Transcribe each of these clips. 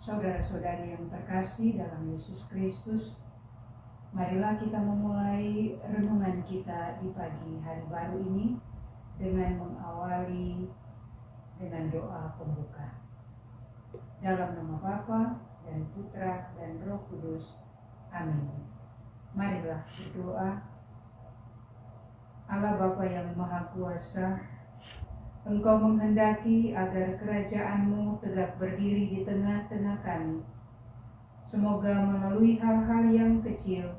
Saudara-saudari yang terkasih dalam Yesus Kristus, marilah kita memulai renungan kita di pagi hari baru ini dengan mengawali dengan doa pembuka. Dalam nama Bapa dan Putra dan Roh Kudus. Amin. Marilah berdoa. Allah Bapa yang Maha Kuasa, Engkau menghendaki agar kerajaan-Mu tegak berdiri di tengah-tengah kami. Semoga melalui hal-hal yang kecil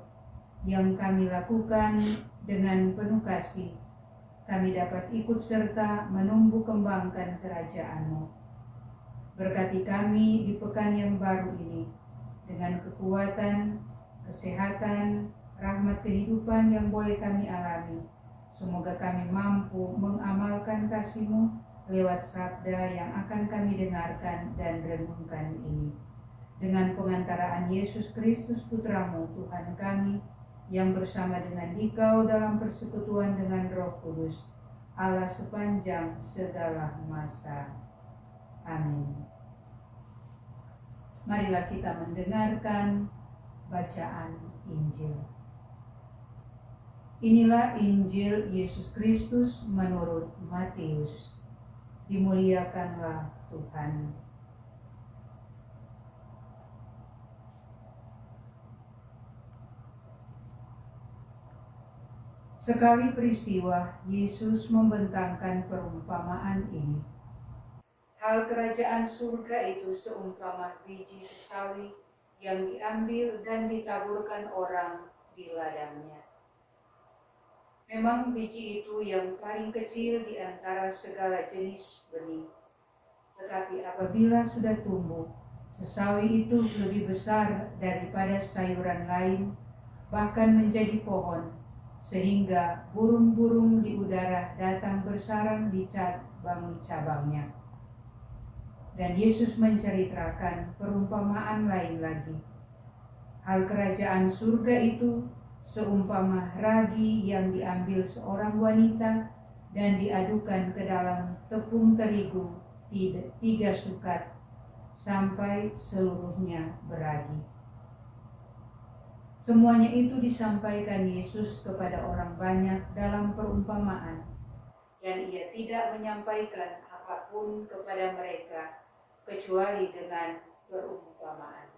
yang kami lakukan dengan penuh kasih, kami dapat ikut serta menumbuh kembangkan kerajaan-Mu. Berkati kami di pekan yang baru ini dengan kekuatan, kesehatan, rahmat kehidupan yang boleh kami alami. Semoga kami mampu mengamalkan kasih-Mu lewat sabda yang akan kami dengarkan dan renungkan ini. Dengan pengantaraan Yesus Kristus Putra-Mu, Tuhan kami, yang bersama dengan Dikau dalam persekutuan dengan Roh Kudus, Allah sepanjang segala masa. Amin. Marilah kita mendengarkan bacaan Injil. Inilah Injil Yesus Kristus menurut Matius. Dimuliakanlah Tuhan. Sekali peristiwa, Yesus membentangkan perumpamaan ini. Hal kerajaan surga itu seumpama biji sesawi yang diambil dan ditaburkan orang di ladangnya. Memang biji itu yang paling kecil di antara segala jenis benih. Tetapi apabila sudah tumbuh, sesawi itu lebih besar daripada sayuran lain, bahkan menjadi pohon, sehingga burung-burung di udara datang bersarang di cabang-cabangnya. Dan Yesus menceritakan perumpamaan lain lagi. Hal kerajaan surga itu seumpama ragi yang diambil seorang wanita dan diadukan ke dalam tepung terigu 3 sukat sampai seluruhnya beragi. Semuanya itu disampaikan Yesus kepada orang banyak dalam perumpamaan, dan Ia tidak menyampaikan apapun kepada mereka kecuali dengan perumpamaan.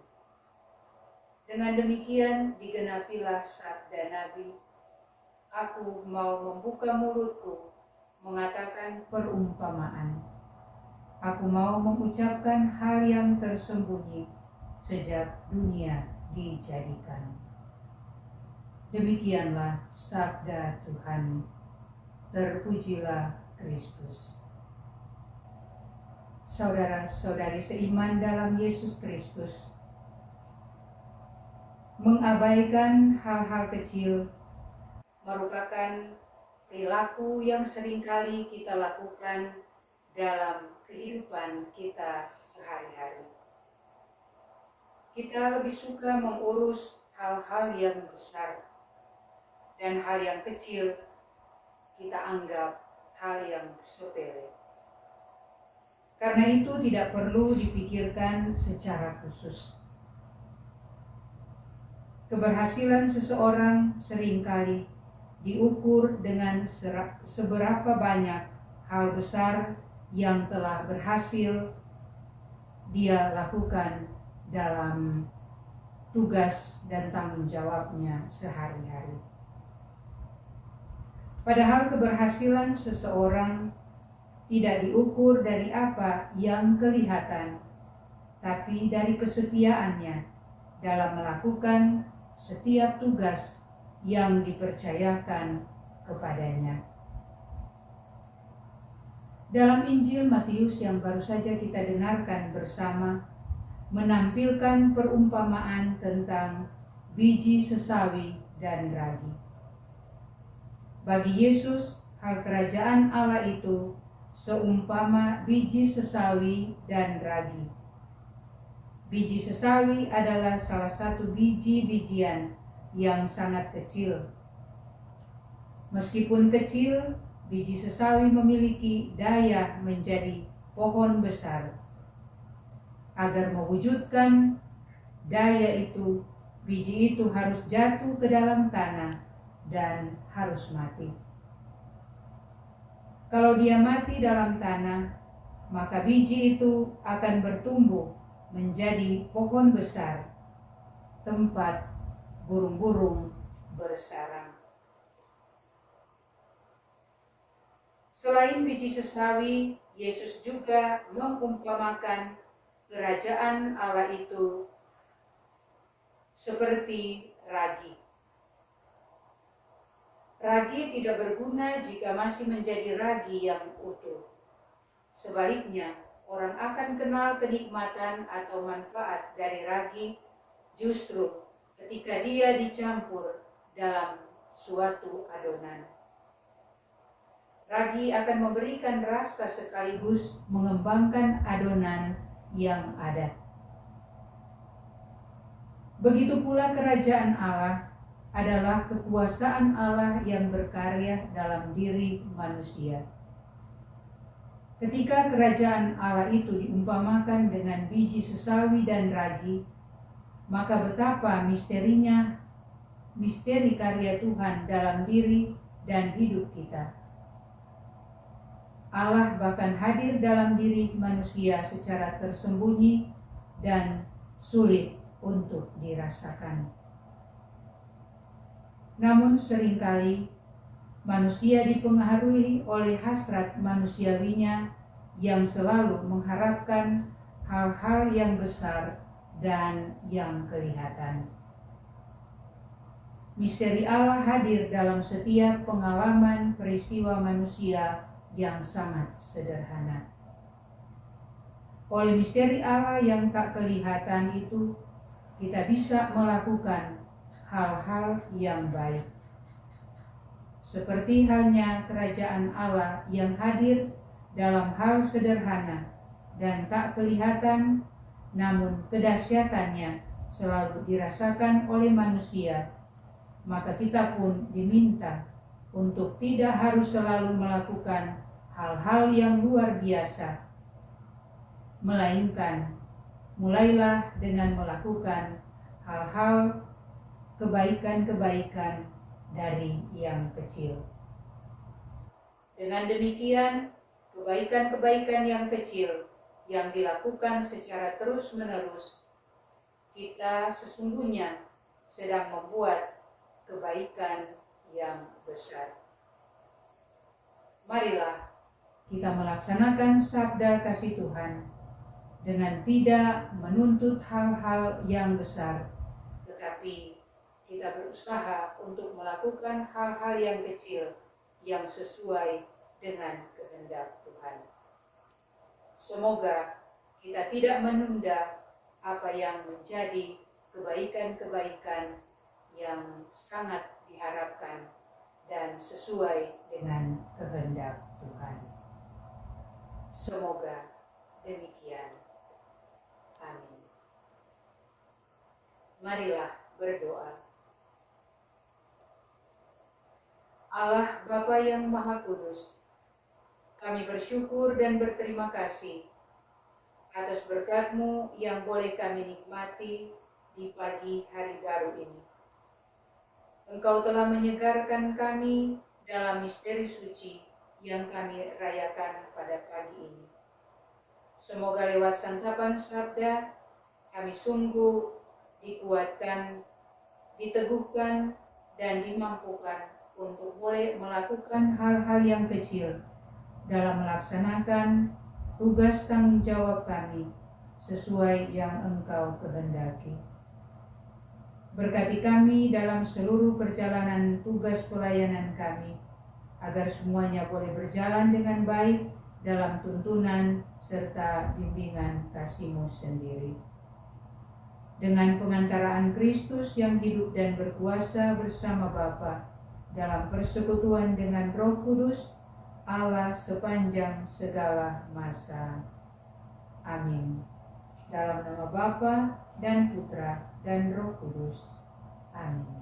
Dengan demikian digenapilah sabda Nabi, "Aku mau membuka mulutku, mengatakan perumpamaan. Aku mau mengucapkan hal yang tersembunyi sejak dunia dijadikan." Demikianlah sabda Tuhan. Terpujilah Kristus. Saudara-saudari seiman dalam Yesus Kristus, mengabaikan hal-hal kecil merupakan perilaku yang seringkali kita lakukan dalam kehidupan kita sehari-hari. Kita lebih suka mengurus hal-hal yang besar, dan hal yang kecil kita anggap hal yang sepele. Karena itu tidak perlu dipikirkan secara khusus. Keberhasilan seseorang seringkali diukur dengan seberapa banyak hal besar yang telah berhasil dia lakukan dalam tugas dan tanggung jawabnya sehari-hari. Padahal keberhasilan seseorang tidak diukur dari apa yang kelihatan, tapi dari kesetiaannya dalam melakukan setiap tugas yang dipercayakan kepadanya. Dalam Injil Matius yang baru saja kita dengarkan bersama, menampilkan perumpamaan tentang biji sesawi dan ragi. Bagi Yesus, hal kerajaan Allah itu seumpama biji sesawi dan ragi. Biji sesawi adalah salah satu biji-bijian yang sangat kecil. Meskipun kecil, biji sesawi memiliki daya menjadi pohon besar. agar mewujudkan daya itu, biji itu harus jatuh ke dalam tanah dan harus mati. Kalau dia mati dalam tanah, maka biji itu akan bertumbuh menjadi pohon besar, tempat burung-burung bersarang. Selain biji sesawi, Yesus juga mengumpamakan kerajaan Allah itu seperti ragi. Ragi tidak berguna jika masih menjadi ragi yang utuh. Sebaliknya, orang akan kenal kenikmatan atau manfaat dari ragi justru ketika dia dicampur dalam suatu adonan. Ragi akan memberikan rasa sekaligus mengembangkan adonan yang ada. Begitu pula kerajaan Allah adalah kekuasaan Allah yang berkarya dalam diri manusia. Ketika kerajaan Allah itu diumpamakan dengan biji sesawi dan ragi, maka betapa misteri karya Tuhan dalam diri dan hidup kita. Allah bahkan hadir dalam diri manusia secara tersembunyi dan sulit untuk dirasakan. Namun seringkali manusia dipengaruhi oleh hasrat manusiawinya yang selalu mengharapkan hal-hal yang besar dan yang kelihatan. Misteri Allah hadir dalam setiap pengalaman peristiwa manusia yang sangat sederhana. Oleh misteri Allah yang tak kelihatan itu, kita bisa melakukan hal-hal yang baik. Seperti halnya kerajaan Allah yang hadir dalam hal sederhana dan tak kelihatan, namun kedahsyatannya selalu dirasakan oleh manusia, maka kita pun diminta untuk tidak harus selalu melakukan hal-hal yang luar biasa, melainkan mulailah dengan melakukan hal-hal kebaikan-kebaikan dari yang kecil. Dengan demikian, kebaikan-kebaikan yang kecil yang dilakukan secara terus-menerus, kita sesungguhnya sedang membuat kebaikan yang besar. Marilah kita melaksanakan sabda kasih Tuhan dengan tidak menuntut hal-hal yang besar, tetapi kita berusaha untuk melakukan hal-hal yang kecil yang sesuai dengan kehendak Tuhan. Semoga kita tidak menunda apa yang menjadi kebaikan-kebaikan yang sangat diharapkan dan sesuai dengan kehendak Tuhan. Semoga demikian. Amin. Marilah berdoa. Allah Bapa yang Maha Kudus, kami bersyukur dan berterima kasih atas berkat-Mu yang boleh kami nikmati di pagi hari baru ini. Engkau telah menyegarkan kami dalam misteri suci yang kami rayakan pada pagi ini. Semoga lewat santapan sabda, kami sungguh dikuatkan, diteguhkan, dan dimampukan untuk boleh melakukan hal-hal yang kecil dalam melaksanakan tugas tanggung jawab kami sesuai yang Engkau kehendaki. Berkati kami dalam seluruh perjalanan tugas pelayanan kami, agar semuanya boleh berjalan dengan baik dalam tuntunan serta bimbingan kasih-Mu sendiri. Dengan pengantaraan Kristus yang hidup dan berkuasa bersama Bapa dalam persekutuan dengan Roh Kudus, Allah sepanjang segala masa. Amin. Dalam nama Bapa dan Putra dan Roh Kudus. Amin.